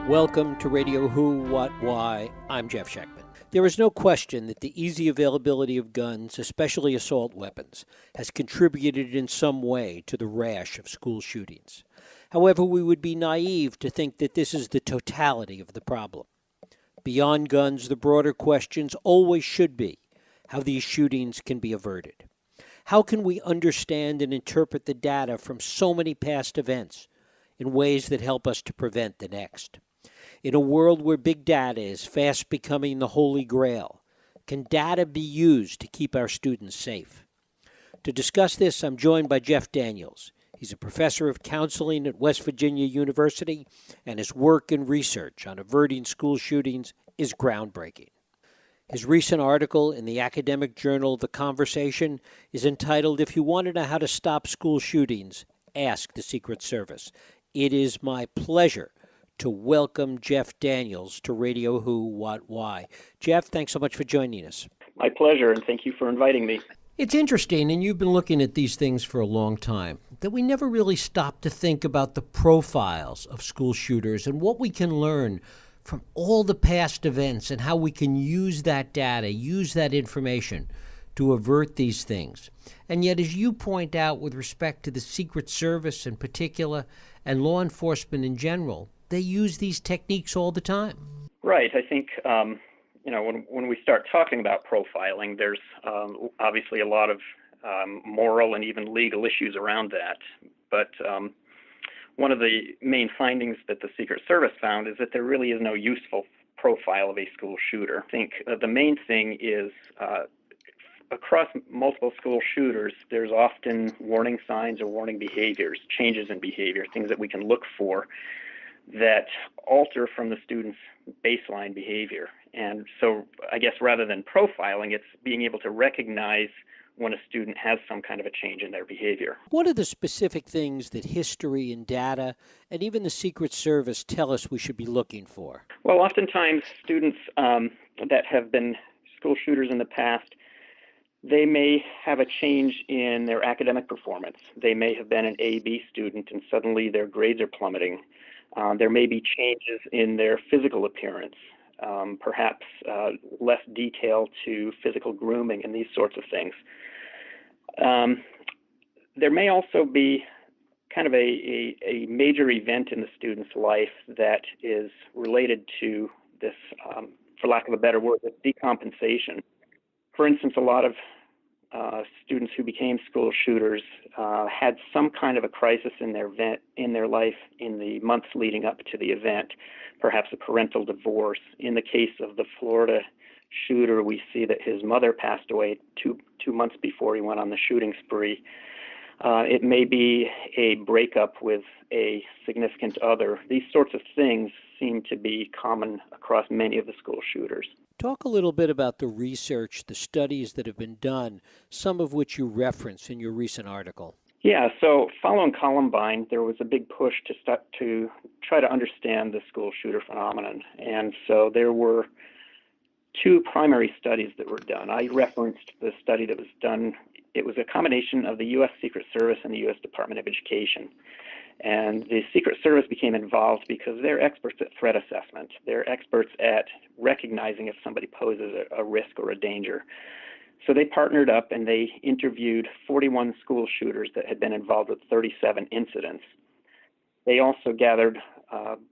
Welcome to Radio Who, What, Why. I'm Jeff Schechtman. There is no question that the easy availability of guns, especially assault weapons, has contributed in some way to the rash of school shootings. However, we would be naive to think that this is the totality of the problem. Beyond guns, the broader questions always should be how these shootings can be averted. How can we understand and interpret the data from so many past events in ways that help us to prevent the next? In a world where big data is fast becoming the holy grail, can data be used to keep our students safe? To discuss this, I'm joined by Jeff Daniels. He's a professor of counseling at West Virginia University, and his work and research on averting school shootings is groundbreaking. His recent article in the academic journal The Conversation is entitled, "If You Want to Know How to Stop School Shootings, Ask the Secret Service." It is my pleasure to welcome Jeff Daniels to Radio Who, What, Why. Jeff, thanks so much for joining us. My pleasure, and thank you for inviting me. It's interesting, and you've been looking at these things for a long time, that we never really stop to think about the profiles of school shooters and what we can learn from all the past events and how we can use that data, use that information to avert these things. And yet, as you point out with respect to the Secret Service in particular and law enforcement in general, they use these techniques all the time. Right. I think, when we start talking about profiling, there's obviously a lot of moral and even legal issues around that. But one of the main findings that the Secret Service found is that there really is no useful profile of a school shooter. I think the main thing is across multiple school shooters, there's often warning signs or warning behaviors, changes in behavior, things that we can look for that alter from the student's baseline behavior. And so I guess rather than profiling, it's being able to recognize when a student has some kind of a change in their behavior. What are the specific things that history and data and even the Secret Service tell us we should be looking for? Well, oftentimes students that have been school shooters in the past, they may have a change in their academic performance. They may have been an A-B student and suddenly their grades are plummeting. There may be changes in their physical appearance, perhaps less detail to physical grooming and these sorts of things. There may also be kind of a major event in the student's life that is related to this, for lack of a better word, this decompensation. For instance, a lot of students who became school shooters had some kind of a crisis in their life in the months leading up to the event, perhaps a parental divorce. In the case of the Florida shooter, we see that his mother passed away two months before he went on the shooting spree. It may be a breakup with a significant other. These sorts of things seem to be common across many of the school shooters. Talk a little bit about the research, the studies that have been done, some of which you reference in your recent article. Yeah, so following Columbine, there was a big push to try to understand the school shooter phenomenon. And so there were two primary studies that were done. I referenced the study that was done. It was a combination of the U.S. Secret Service and the U.S. Department of Education. And the Secret Service became involved because they're experts at threat assessment. They're experts at recognizing if somebody poses a risk or a danger. So they partnered up and they interviewed 41 school shooters that had been involved with 37 incidents. They also gathered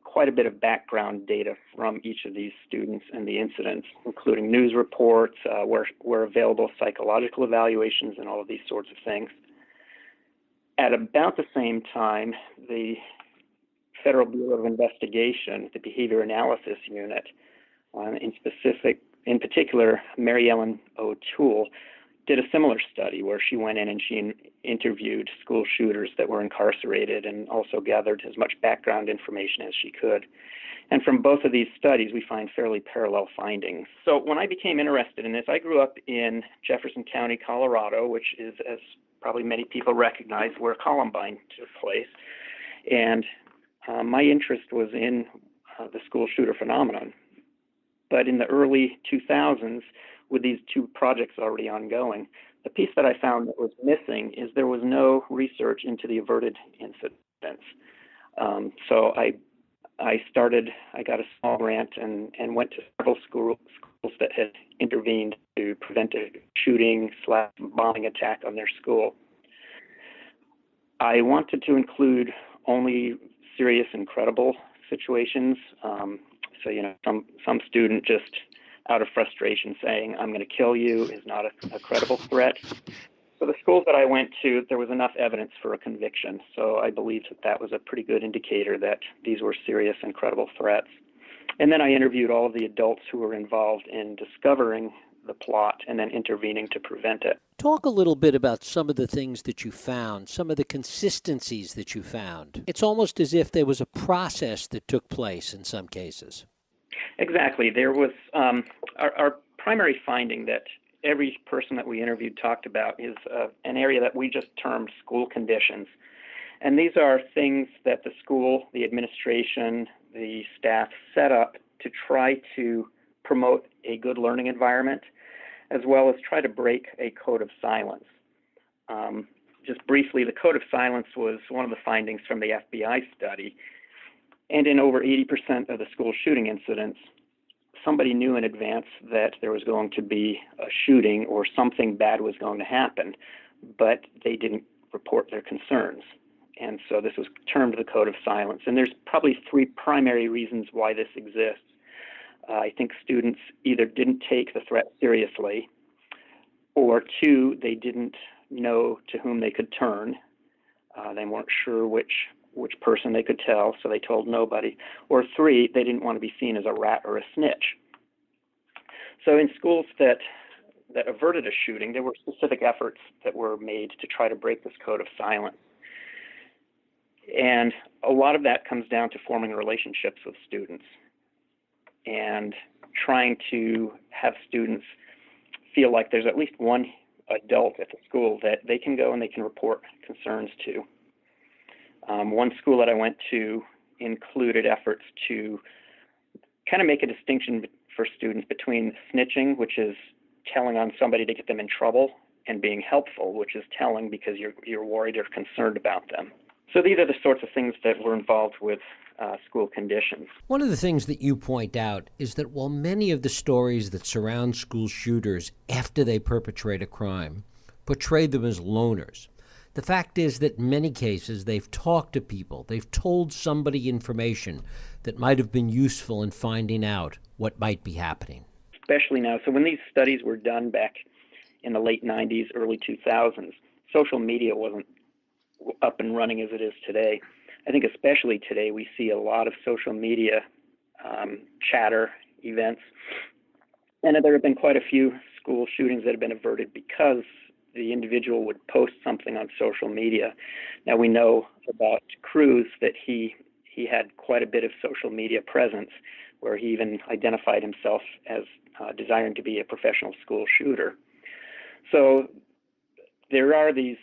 quite a bit of background data from each of these students and the incidents, including news reports, where available psychological evaluations and all of these sorts of things. At about the same time, the Federal Bureau of Investigation, the Behavior Analysis Unit, in particular, Mary Ellen O'Toole, did a similar study where she went in and she interviewed school shooters that were incarcerated and also gathered as much background information as she could. And from both of these studies, we find fairly parallel findings. So when I became interested in this, I grew up in Jefferson County, Colorado, which is, as probably many people recognize, where Columbine took place. And my interest was in the school shooter phenomenon. But in the early 2000s, with these two projects already ongoing, the piece that I found that was missing is there was no research into the averted incidents. So I got a small grant and went to several schools that had intervened to prevent a shooting/bombing attack on their school. I wanted to include only serious and credible situations. So, some student just out of frustration saying, "I'm going to kill you," is not a credible threat. So the schools that I went to, there was enough evidence for a conviction. So I believed that was a pretty good indicator that these were serious and credible threats. And then I interviewed all of the adults who were involved in discovering the plot and then intervening to prevent it. Talk a little bit about some of the things that you found, some of the consistencies that you found. It's almost as if there was a process that took place in some cases. Exactly. There was our primary finding that every person that we interviewed talked about is an area that we just termed school conditions. And these are things that the school, the administration, the staff set up to try to promote a good learning environment, as well as try to break a code of silence. Just briefly, the code of silence was one of the findings from the FBI study. And in over 80% of the school shooting incidents, somebody knew in advance that there was going to be a shooting or something bad was going to happen, but they didn't report their concerns. And so this was termed the code of silence. And there's probably three primary reasons why this exists. I think students either didn't take the threat seriously, or two, they didn't know to whom they could turn. They weren't sure which person they could tell, so they told nobody. Or three, they didn't want to be seen as a rat or a snitch. So in schools that averted a shooting, there were specific efforts that were made to try to break this code of silence. And a lot of that comes down to forming relationships with students and trying to have students feel like there's at least one adult at the school that they can go and they can report concerns to. One school that I went to included efforts to kind of make a distinction for students between snitching, which is telling on somebody to get them in trouble, and being helpful, which is telling because you're worried or concerned about them. So these are the sorts of things that were involved with school conditions. One of the things that you point out is that while many of the stories that surround school shooters after they perpetrate a crime portray them as loners, the fact is that in many cases they've talked to people, they've told somebody information that might have been useful in finding out what might be happening. Especially now. So when these studies were done back in the late 90s, early 2000s, social media wasn't up and running as it is today. I think especially today we see a lot of social media chatter events. And there have been quite a few school shootings that have been averted because the individual would post something on social media. Now we know about Cruz that he had quite a bit of social media presence, where he even identified himself as desiring to be a professional school shooter. So there are these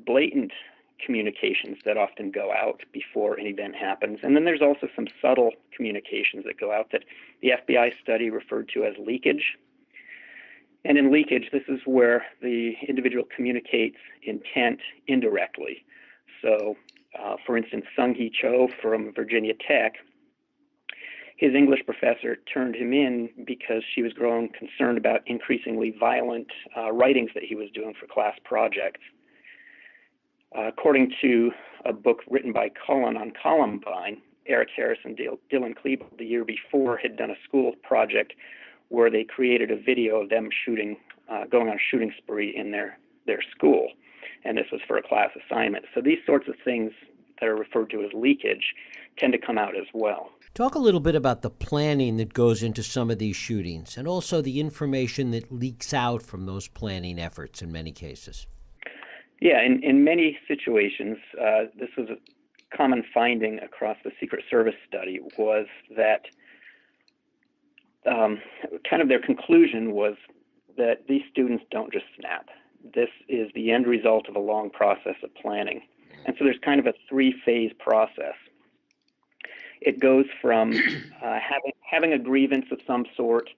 blatant communications that often go out before an event happens. And then there's also some subtle communications that go out that the FBI study referred to as leakage. And in leakage, this is where the individual communicates intent indirectly. So, for instance, Sung-Hee Cho from Virginia Tech, his English professor turned him in because she was growing concerned about increasingly violent writings that he was doing for class projects. According to a book written by Cullen on Columbine, Eric Harris and Dylan Klebold the year before had done a school project where they created a video of them going on a shooting spree in their school. And this was for a class assignment. So these sorts of things that are referred to as leakage tend to come out as well. Talk a little bit about the planning that goes into some of these shootings and also the information that leaks out from those planning efforts in many cases. Yeah, in many situations, this was a common finding across the Secret Service study, was that kind of their conclusion was that these students don't just snap. This is the end result of a long process of planning. And so there's kind of a three-phase process. It goes from having a grievance of some sort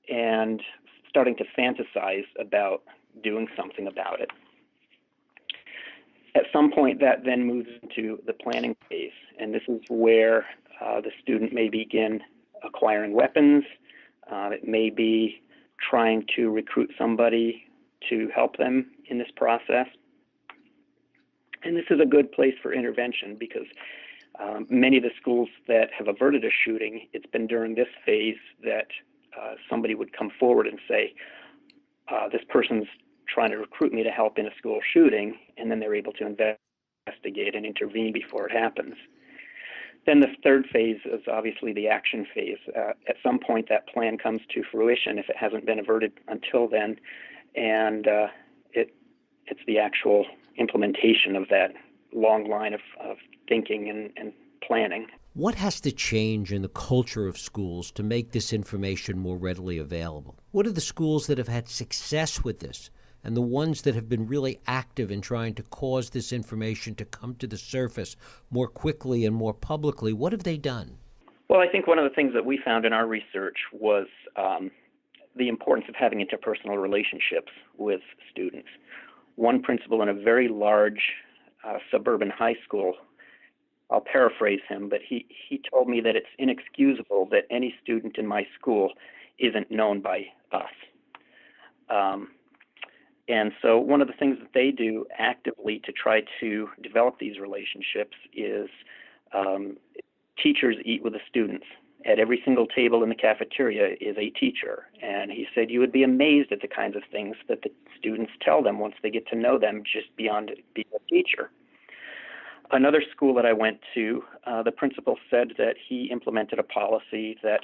and starting to fantasize about doing something about it. At some point, that then moves into the planning phase, and this is where the student may begin acquiring weapons. It may be trying to recruit somebody to help them in this process. And this is a good place for intervention because many of the schools that have averted a shooting, it's been during this phase that somebody would come forward and say, this person's trying to recruit me to help in a school shooting, and then they're able to investigate and intervene before it happens. Then the third phase is obviously the action phase. At some point, that plan comes to fruition if it hasn't been averted until then, and it's the actual implementation of that long line of thinking and planning. What has to change in the culture of schools to make this information more readily available? What are the schools that have had success with this and the ones that have been really active in trying to cause this information to come to the surface more quickly and more publicly? What have they done? Well, I think one of the things that we found in our research was the importance of having interpersonal relationships with students. One principal in a very large suburban high school, I'll paraphrase him, but he told me that it's inexcusable that any student in my school isn't known by us. And so one of the things that they do actively to try to develop these relationships is teachers eat with the students. At every single table in the cafeteria is a teacher. And he said you would be amazed at the kinds of things that the students tell them once they get to know them just beyond being a teacher. Another school that I went to, the principal said that he implemented a policy that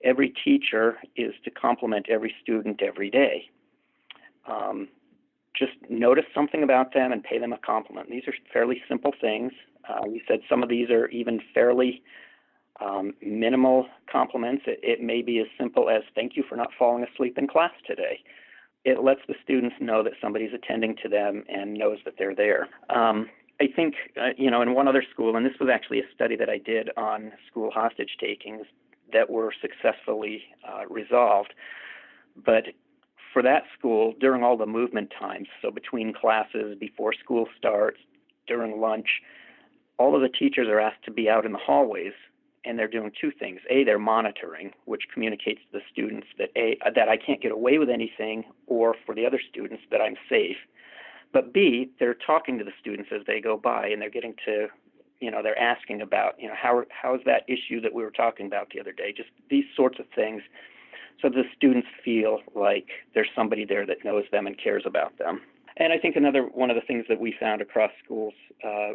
every teacher is to compliment every student every day. Just notice something about them and pay them a compliment. These are fairly simple things. We said some of these are even fairly minimal compliments. It may be as simple as, thank you for not falling asleep in class today. It lets the students know that somebody's attending to them and knows that they're there. I think, in one other school, and this was actually a study that I did on school hostage takings that were successfully resolved, but for that school, during all the movement times, so between classes, before school starts, during lunch, all of the teachers are asked to be out in the hallways, and they're doing two things. A, they're monitoring, which communicates to the students that that I can't get away with anything, or for the other students that I'm safe. But B, they're talking to the students as they go by, and they're getting to, they're asking about, how's that issue that we were talking about the other day? Just these sorts of things, so the students feel like there's somebody there that knows them and cares about them. And I think another one of the things that we found across schools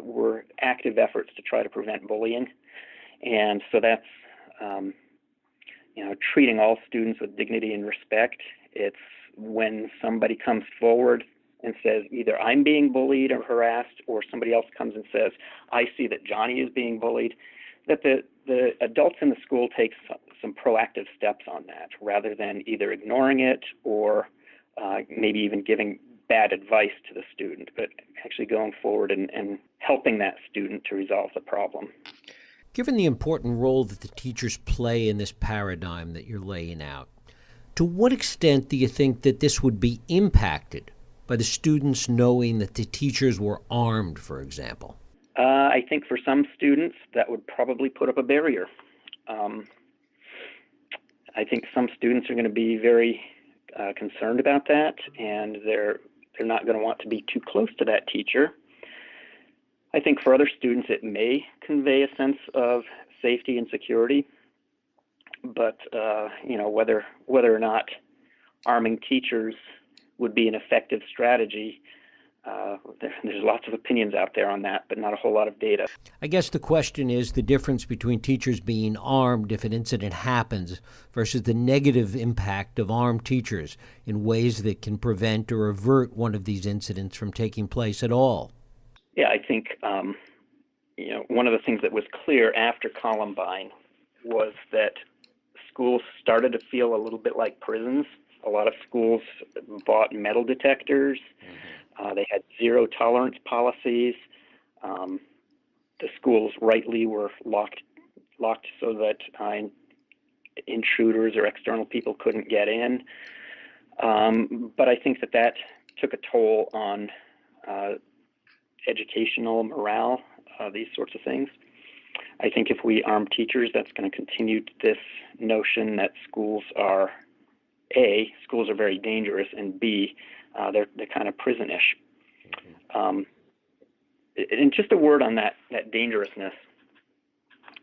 were active efforts to try to prevent bullying. And so that's, treating all students with dignity and respect. It's when somebody comes forward and says either I'm being bullied or harassed, or somebody else comes and says, I see that Johnny is being bullied, that the adults in the school take some proactive steps on that, rather than either ignoring it or maybe even giving bad advice to the student, but actually going forward and helping that student to resolve the problem. Given the important role that the teachers play in this paradigm that you're laying out, to what extent do you think that this would be impacted by the students knowing that the teachers were armed, for example? I think for some students that would probably put up a barrier. I think some students are going to be very concerned about that, and they're not going to want to be too close to that teacher. I think for other students it may convey a sense of safety and security, but whether or not arming teachers would be an effective strategy, there's lots of opinions out there on that, but not a whole lot of data. I guess the question is the difference between teachers being armed if an incident happens versus the negative impact of armed teachers in ways that can prevent or avert one of these incidents from taking place at all. Yeah, I think one of the things that was clear after Columbine was that schools started to feel a little bit like prisons. A lot of schools bought metal detectors. They had zero tolerance policies. The schools rightly were locked so that intruders or external people couldn't get in. But I think that took a toll on educational morale, these sorts of things. I think if we arm teachers, that's going to continue this notion that schools are very dangerous, and B, they're kind of prison-ish. And just a word on that dangerousness.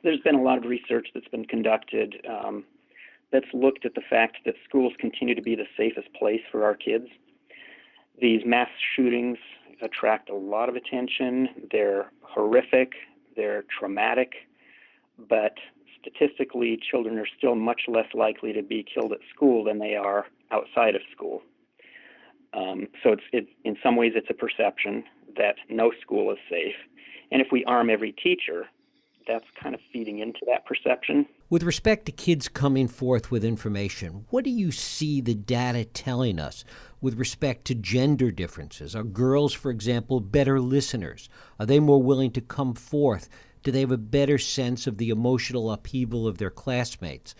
There's been a lot of research that's been conducted that's looked at the fact that schools continue to be the safest place for our kids. These mass shootings attract a lot of attention. They're horrific, they're traumatic, but statistically, children are still much less likely to be killed at school than they are outside of school. So in some ways, it's a perception that no school is safe. And if we arm every teacher, that's kind of feeding into that perception. With respect to kids coming forth with information, what do you see the data telling us with respect to gender differences? Are girls, for example, better listeners? Are they more willing to come forth? Do they have a better sense of the emotional upheaval of their classmates?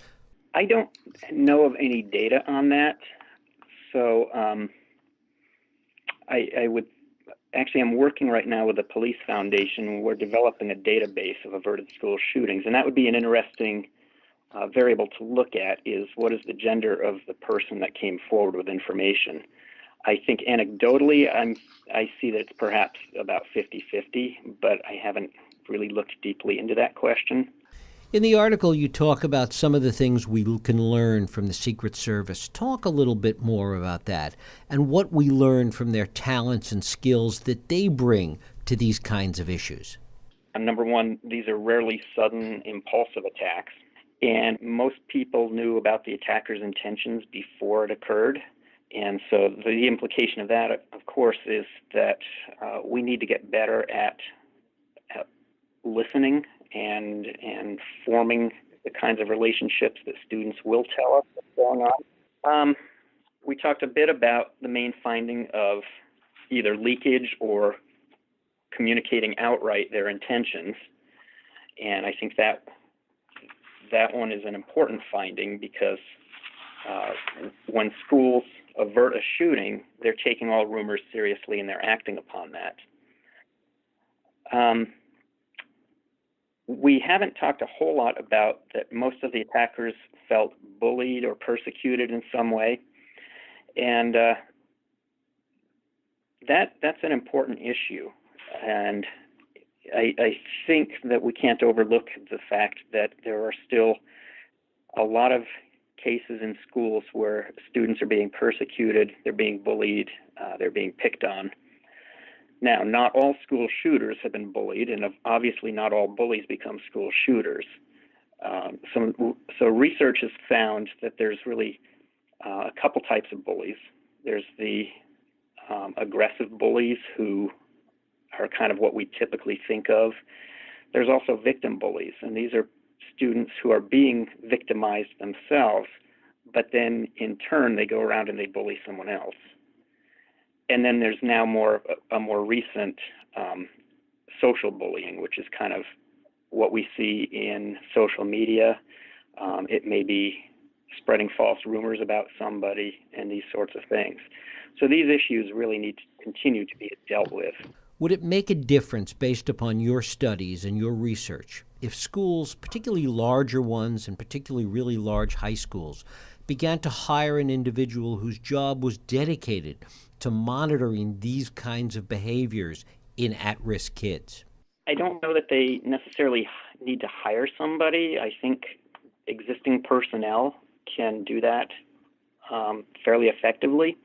I don't know of any data on that. So I would actually, I'm working right now with the Police Foundation. We're developing a database of averted school shootings, and that would be an interesting variable to look at, is what is the gender of the person that came forward with information. I think anecdotally, I see that it's perhaps about 50-50, but I haven't really looked deeply into that question. In the article, you talk about some of the things we can learn from the Secret Service. Talk a little bit more about that and what we learn from their talents and skills that they bring to these kinds of issues. Number one, these are rarely sudden, impulsive attacks, and most people knew about the attacker's intentions before it occurred. And so the implication of that, of course, is that we need to get better at listening and forming the kinds of relationships that students will tell us what's going on. We talked a bit about the main finding of either leakage or communicating outright their intentions. And I think that one is an important finding, because when schools avert a shooting, they're taking all rumors seriously and they're acting upon that. We haven't talked a whole lot about that most of the attackers felt bullied or persecuted in some way. And that's an important issue. And I think that we can't overlook the fact that there are still a lot of cases in schools where students are being persecuted, they're being bullied, they're being picked on. Now, not all school shooters have been bullied, and obviously not all bullies become school shooters. So research has found that there's really a couple types of bullies. There's the aggressive bullies, who are kind of what we typically think of. There's also victim bullies, and these are students who are being victimized themselves, but then in turn they go around and they bully someone else. And then there's now a more recent social bullying, which is kind of what we see in social media. It may be spreading false rumors about somebody and these sorts of things. So these issues really need to continue to be dealt with. Would it make a difference, based upon your studies and your research, if schools, particularly larger ones and particularly really large high schools, began to hire an individual whose job was dedicated to monitoring these kinds of behaviors in at-risk kids? I don't know that they necessarily need to hire somebody. I think existing personnel can do that fairly effectively.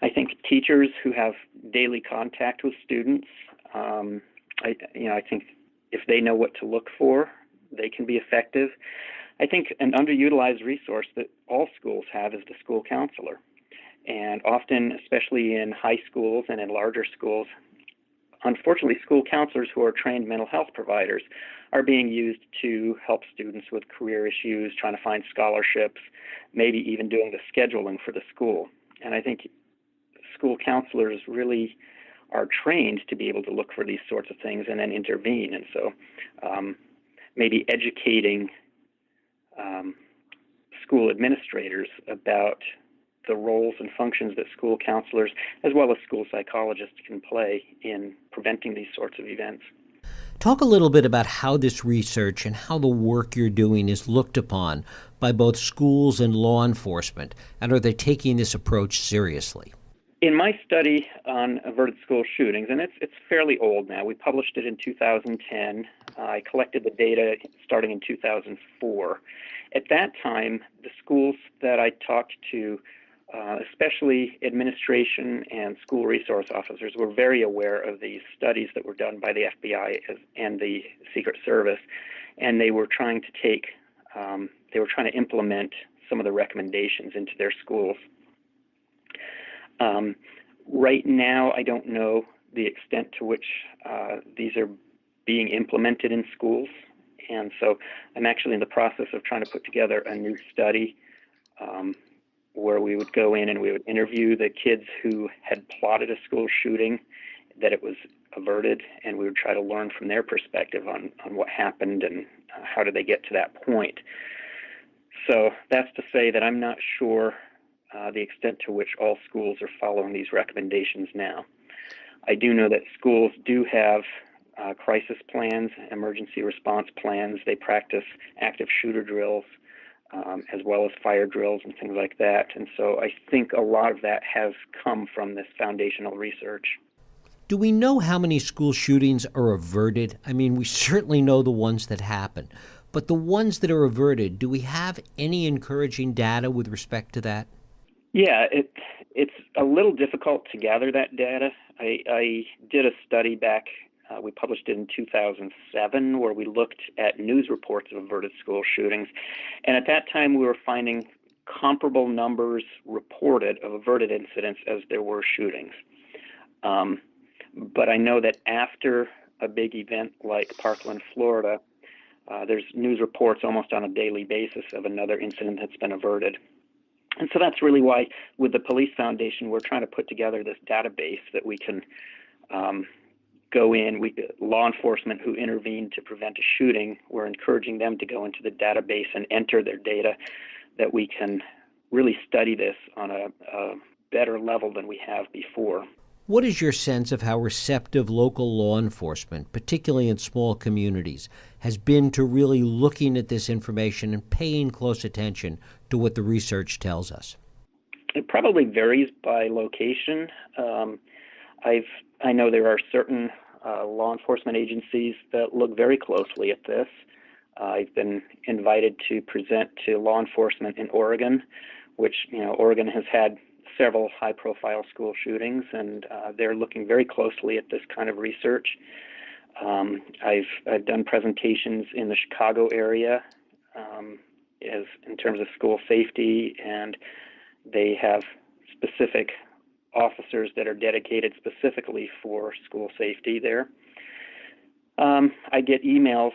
I think teachers who have daily contact with students, I think if they know what to look for, they can be effective. I think an underutilized resource that all schools have is the school counselor. And often, especially in high schools and in larger schools, unfortunately, school counselors who are trained mental health providers are being used to help students with career issues, trying to find scholarships, maybe even doing the scheduling for the school. And I think school counselors really are trained to be able to look for these sorts of things and then intervene. And so maybe educating school administrators about the roles and functions that school counselors as well as school psychologists can play in preventing these sorts of events. Talk a little bit about how this research and how the work you're doing is looked upon by both schools and law enforcement, and are they taking this approach seriously? In my study on averted school shootings, and it's fairly old now, we published it in 2010. I collected the data starting in 2004. At that time, the schools that I talked to, especially administration and school resource officers, were very aware of these studies that were done by the FBI and the Secret Service, and they were trying to implement some of the recommendations into their schools. Right now, I don't know the extent to which these are being implemented in schools, and so I'm actually in the process of trying to put together a new study where we would go in and we would interview the kids who had plotted a school shooting, that it was averted, and we would try to learn from their perspective on what happened and how did they get to that point. So that's to say that I'm not sure the extent to which all schools are following these recommendations now. I do know that schools do have crisis plans, emergency response plans. They practice active shooter drills as well as fire drills and things like that. And so I think a lot of that has come from this foundational research. Do we know how many school shootings are averted? I mean, we certainly know the ones that happen, but the ones that are averted, do we have any encouraging data with respect to that? Yeah, it's a little difficult to gather that data. I did a study back, we published it in 2007, where we looked at news reports of averted school shootings. And at that time, we were finding comparable numbers reported of averted incidents as there were shootings. But I know that after a big event like Parkland, Florida, there's news reports almost on a daily basis of another incident that's been averted. And so that's really why, with the Police Foundation, we're trying to put together this database that we can go in. Law enforcement who intervened to prevent a shooting, we're encouraging them to go into the database and enter their data, that we can really study this on a better level than we have before. What is your sense of how receptive local law enforcement, particularly in small communities, has been to really looking at this information and paying close attention to what the research tells us? It probably varies by location. I know there are certain law enforcement agencies that look very closely at this. I've been invited to present to law enforcement in Oregon, which, Oregon has had several high-profile school shootings, and they're looking very closely at this kind of research. I've done presentations in the Chicago area as in terms of school safety, and they have specific officers that are dedicated specifically for school safety there. I get emails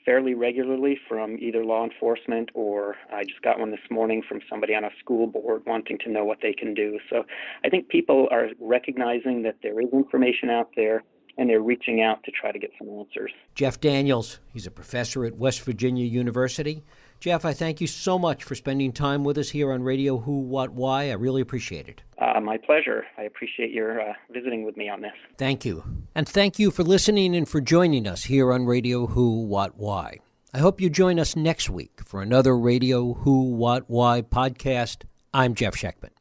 fairly regularly from either law enforcement, or I just got one this morning from somebody on a school board wanting to know what they can do. So I think people are recognizing that there is information out there, and they're reaching out to try to get some answers. Jeff Daniels, he's a professor at West Virginia University. Jeff, I thank you so much for spending time with us here on Radio Who, What, Why. I really appreciate it. My pleasure. I appreciate your visiting with me on this. Thank you. And thank you for listening and for joining us here on Radio Who, What, Why. I hope you join us next week for another Radio Who, What, Why podcast. I'm Jeff Schechtman.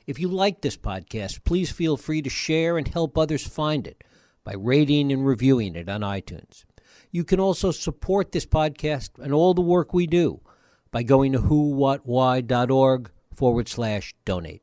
If you like this podcast, please feel free to share and help others find it by rating and reviewing it on iTunes. You can also support this podcast and all the work we do by going to whowhatwhy.org/donate.